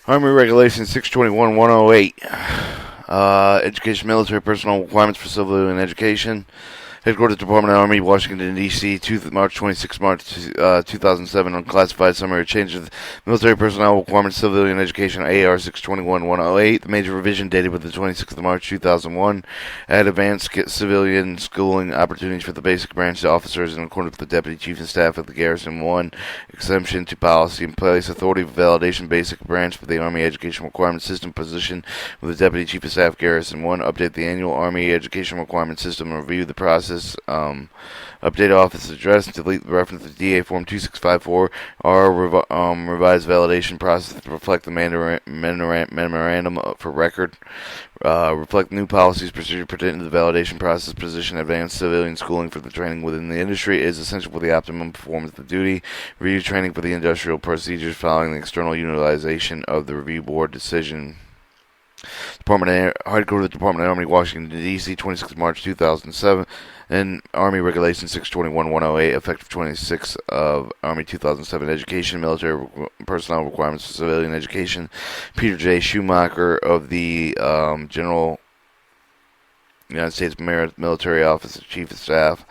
Army Regulation 621-108. Education Military Personnel Requirements for Civilian Education. Headquarters Department of Army, Washington, D.C., March 26, March 2007. Unclassified summary changes. Military personnel requirements, civilian education, AR 621-108. The major revision dated with the 26th of March 2001. Add advanced civilian schooling opportunities for the basic branch officers in accordance with the Deputy Chief of Staff of the Garrison 1. Exemption to policy in place. Authority of validation basic branch for the Army Education Requirement System position with the Deputy Chief of Staff Garrison 1. Update the annual Army Education Requirement System and review the process. Update office address, delete the reference to DA Form 2654, revised validation process to reflect the memorandum for record, reflect new policies, procedure pertaining to the validation process, position advanced civilian schooling for the training within the industry is essential for the optimum performance of the duty, review training for the industrial procedures following the external utilization of the review board decision. Headquarters Department of Army, Washington, D.C., 26 March 2007, and Army Regulation 621-108, effective 26 of Army 2007, Education, Military Personnel Requirements for Civilian Education. Peter J. Schumacher of the General United States Military Office of Chief of Staff.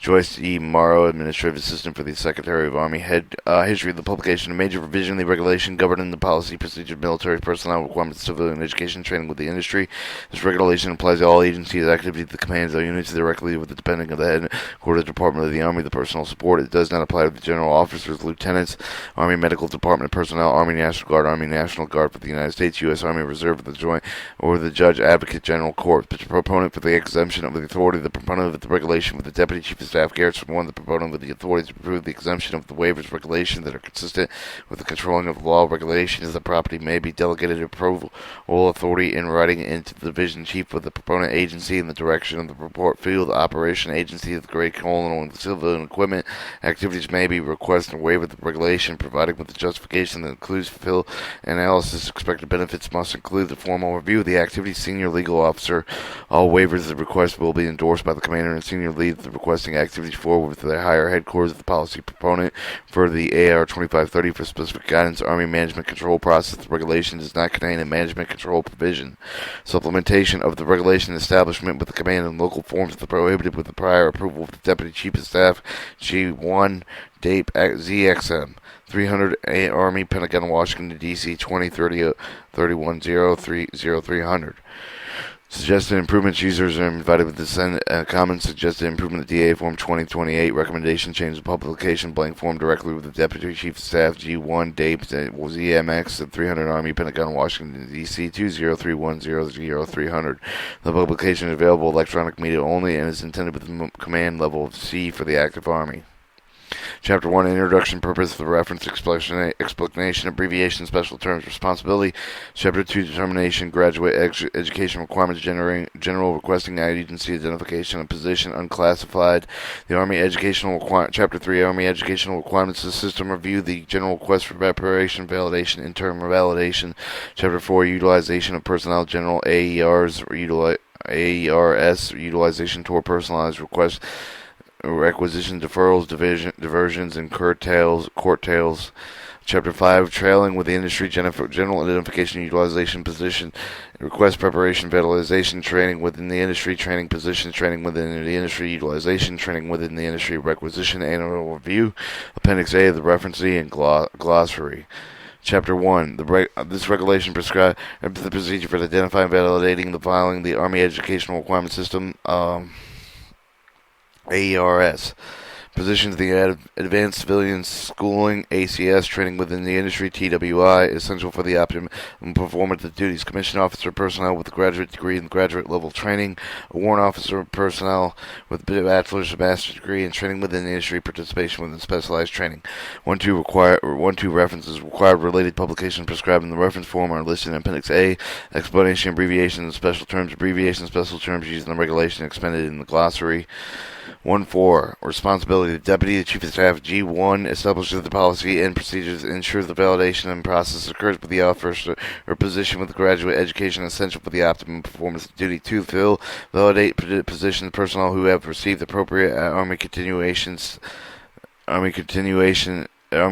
Joyce E. Morrow, Administrative Assistant for the Secretary of Army. History of the publication. A major revision of the regulation governing the policy, procedure, military personnel requirements, civilian education, training with the industry. This regulation applies to all agencies, activities, the commands, or units directly with the depending of the headquarters Department of the Army, the personal support. It does not apply to the general officers, lieutenants, Army Medical Department personnel, Army National Guard, Army National Guard for the United States, U.S. Army Reserve, the Joint, or the Judge Advocate General Court. The proponent for the exemption of the authority, the proponent of the regulation with the Deputy Chief of Staff Garrison 1, the proponent with the authority to approve the exemption of the waivers regulations that are consistent with the controlling of the law regulations. The property may be delegated approval or authority in writing into the division chief of the proponent agency in the direction of the report field operation agency of the Great Colonial and civilian equipment. Activities may be requested and waive the regulation, provided with the justification that includes fulfill analysis. Expected benefits must include the formal review of the activity. Senior legal officer. All waivers of the request will be endorsed by the commander and senior lead of the requesting activities forward with the higher headquarters of the policy proponent for the AR 2530 for specific guidance. Army management control process. The regulation does not contain a management control provision. Supplementation of the regulation establishment with the command and local forms of the prohibited with the prior approval of the Deputy Chief of Staff G1 DAPE ZXM 300 Army Pentagon Washington D.C. 2030 310 Suggested improvements. Users are invited with the send comments. Suggested improvement of DA Form 2028. Recommendation change the publication blank form directly with the Deputy Chief of Staff G1 DAPE ZMX 300 Army Pentagon Washington D.C. 203100300. The publication is available electronic media only and is intended with the command level of C for the active Army. Chapter 1, Introduction, Purpose of the Reference, Explanation, Abbreviation, Special Terms, Responsibility. Chapter 2, Determination, Graduate Education Requirements, General Requesting Agency Identification and Position, Unclassified. The Army Educational Requirements. Chapter 3, Army Educational Requirements, the System Review, the General Request for Preparation, Validation, Interim Validation. Chapter 4, Utilization of Personnel, General AERs, AERS, Utilization toward Personalized Requests, Requisition deferrals, diversions, and court tails. Chapter 5, Trailing with the Industry, General Identification, Utilization, Position, Request Preparation, Validation, Training within the Industry, Training Positions, Training within the Industry, Utilization, Training within the Industry, Requisition, Annual Review, Appendix A of the Referencee and Glossary. Chapter 1. This regulation prescribes the procedure for identifying, validating, the filing, the Army Educational Requirement System, AERS. Positions the Advanced Civilian Schooling, ACS, Training within the Industry, TWI, essential for the optimum performance of the duties. Commissioned officer personnel with a graduate degree and graduate level training. A warrant officer personnel with a bachelor's or master's degree and training within the industry, participation within specialized training. 1-2 references required. Related publications prescribed in the reference form are listed in Appendix A. Explanation, abbreviations, and special terms. Abbreviations, special terms used in the regulation expended in the glossary. 1-4. Responsibility. The Deputy Chief of Staff G1 establishes the policy and procedures, ensures the validation and process occurs with the officer or position with graduate education essential for the optimum performance of duty. 2. Fill, validate positions personnel who have received appropriate Army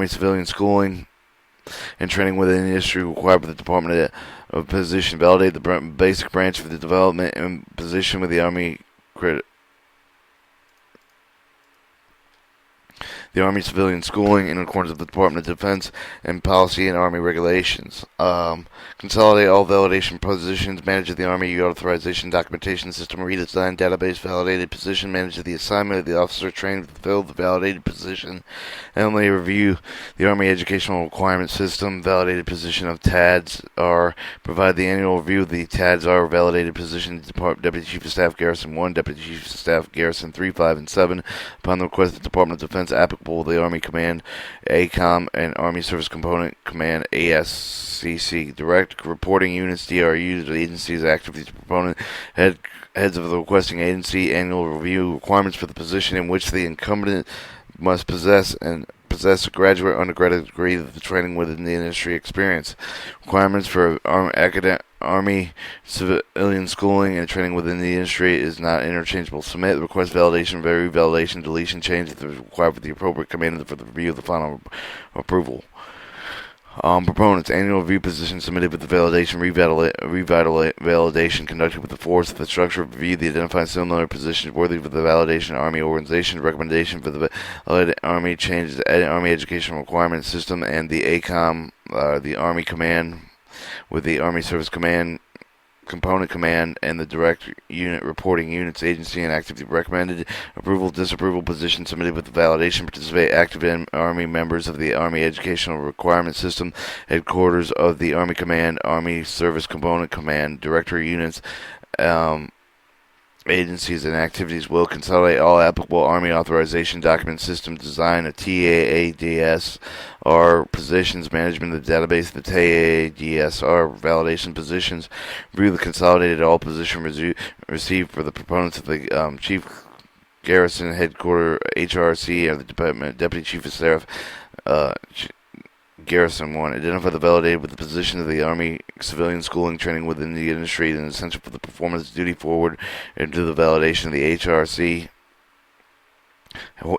civilian schooling and training within the industry required by the Department of Position. Validate the basic branch for the development and position with the Army civilian schooling in accordance with the Department of Defense and policy and Army regulations. Consolidate all validation positions, manage the Army authorization documentation system, redesign database validated position, manage the assignment of the officer trained to fulfill the validated position, annually review the Army educational requirement system, validated position of TADS are, provide the annual review of the TADS are validated position, Deputy Chief of Staff Garrison 1, Deputy Chief of Staff Garrison 3, 5, and 7, upon the request of the Department of Defense, applicable the Army Command, ACOM, and Army Service Component Command, ASCC. Direct reporting units, DRUs, agencies active with the proponent, heads of the requesting agency, annual review requirements for the position in which the incumbent must possess a graduate undergraduate degree of the training within the industry experience. Requirements for Army civilian schooling and training within the industry is not interchangeable. Submit, request validation, revalidation, deletion, change if required for the appropriate command for the review of the final approval. Proponents, annual review position submitted with the validation, validation conducted with the force of the structure of review, the identified similar positions worthy of the validation, Army organization, recommendation for the Army changes, Army educational requirement system, and the ACOM, the Army Command, with the Army Service Command, Component Command, and the direct unit reporting units, agency, and activity recommended. Approval, disapproval position submitted with the validation. Participate active in Army members of the Army Educational Requirement System, headquarters of the Army Command, Army Service Component Command, director units, agencies, and activities will consolidate all applicable Army authorization document system design, a TAADS, or positions, management of the database, the TAADSR validation positions, review the consolidated all position received for the proponents of the Chief Garrison Headquarter HRC or the Department Deputy Chief of Staff Garrison 1. Identify the validated with the position of the Army civilian schooling training within the industry and essential for the performance of duty forward into the validation of the HRC,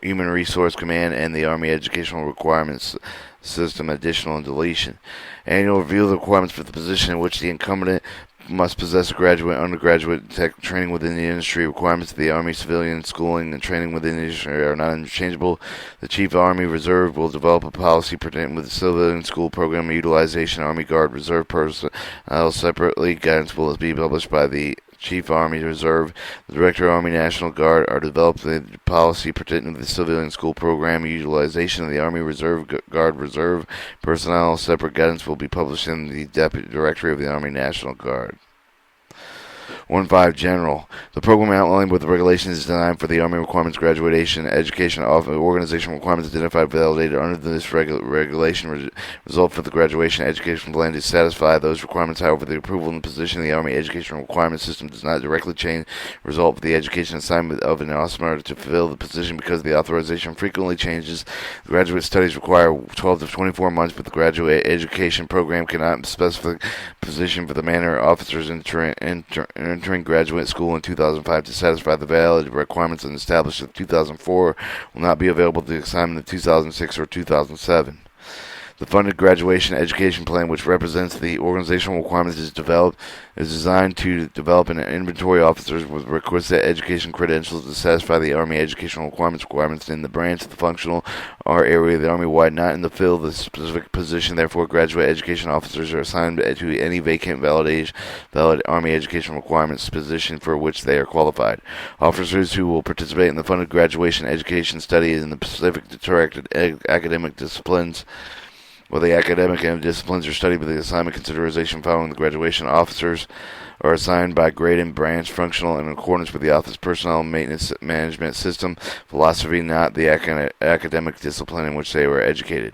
Human Resource Command, and the Army Educational Requirements System, additional and deletion. Annual review of the requirements for the position in which the incumbent must possess a graduate, undergraduate training within the industry. Requirements of the Army civilian schooling and training within the industry are not interchangeable. The Chief Army Reserve will develop a policy pertaining with the civilian school program utilization. Army Guard Reserve personnel separately. Guidance will be published by the Chief Army Reserve. The Director of Army National Guard are developed the policy pertaining to the civilian school program utilization of the Army Reserve Guard Reserve personnel. Separate guidance will be published in the Deputy Directory of the Army National Guard. 1.5 General. The program outlined with the regulations is designed for the Army requirements graduation, education, organization requirements identified validated under this regulation result for the graduation education plan to satisfy those requirements. However, the approval and position of the Army educational requirement system does not directly change the result of the education assignment of an officer to fulfill the position because the authorization frequently changes. The graduate studies require 12 to 24 months, but the graduate education program cannot specify position for the manner officers entering graduate school in 2005 to satisfy the valid requirements and established in 2004 will not be available to the assignment of 2006 or 2007. The funded graduation education plan, which represents the organizational requirements, is designed to develop an inventory of officers with requisite education credentials to satisfy the Army educational requirements in the branch of the functional or area of the Army-wide, not in the field of the specific position. Therefore, graduate education officers are assigned to any valid Army educational requirements position for which they are qualified. Officers who will participate in the funded graduation education study in the specific directed academic disciplines, while the academic disciplines are studied with the assignment consideration following the graduation. Officers are assigned by grade and branch functional in accordance with the office personnel maintenance management system philosophy, not the academic discipline in which they were educated.